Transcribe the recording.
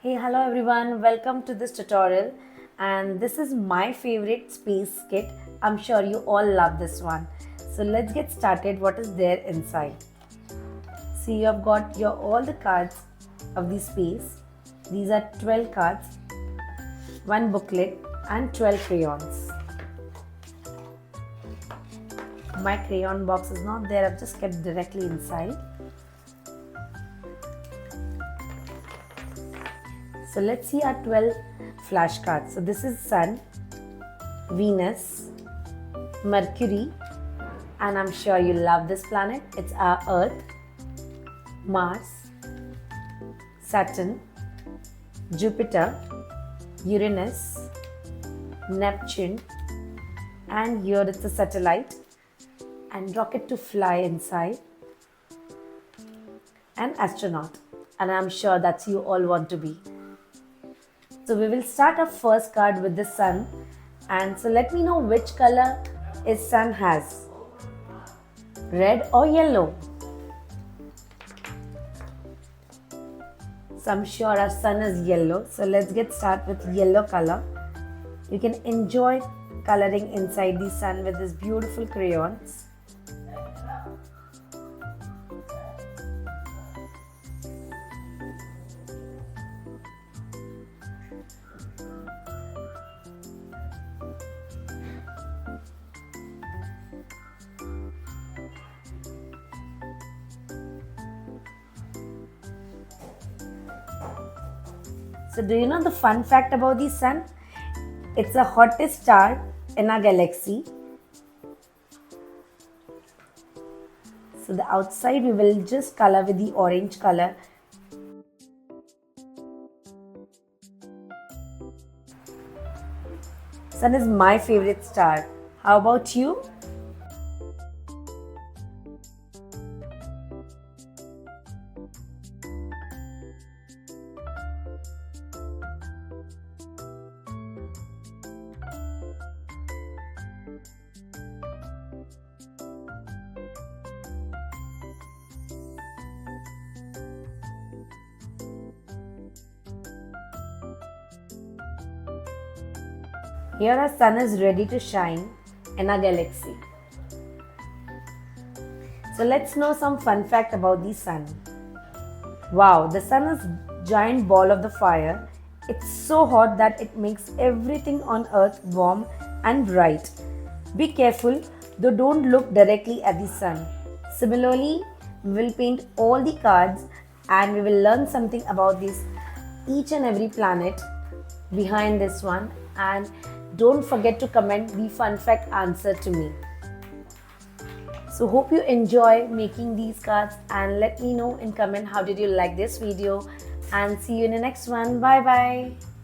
Hey, hello everyone, welcome to this tutorial, and this is my favorite space kit. I'm sure you all love this one. So let's get started. What is there inside? See, you have got your all the cards of the space. These are 12 cards, one booklet and 12 crayons. My crayon box is not there, I've just kept directly inside. So let's see our 12 flashcards. So this is Sun, Venus, Mercury, and I'm sure you love this planet. It's our Earth, Mars, Saturn, Jupiter, Uranus, Neptune, and here it's a satellite and rocket to fly inside, and astronaut. And I'm sure that's you all want to be. So we will start our first card with the Sun, and so let me know which color is Sun has, red or yellow. So I'm sure our Sun is yellow, so let's get started with yellow color. You can enjoy coloring inside the Sun with these beautiful crayons. So do you know the fun fact about the Sun? It's the hottest star in our galaxy. So the outside we will just color with the orange color. Sun is my favorite star. How about you? Here our Sun is ready to shine in our galaxy. So let's know some fun fact about the Sun. Wow, the Sun is a giant ball of the fire. It's so hot that it makes everything on Earth warm and bright. Be careful, though don't look directly at the Sun. Similarly, we will paint all the cards and we will learn something about each and every planet behind this one, and don't forget to comment the fun fact answer to me. So hope you enjoy making these cards, and let me know in comment how did you like this video, and see you in the next one. Bye bye.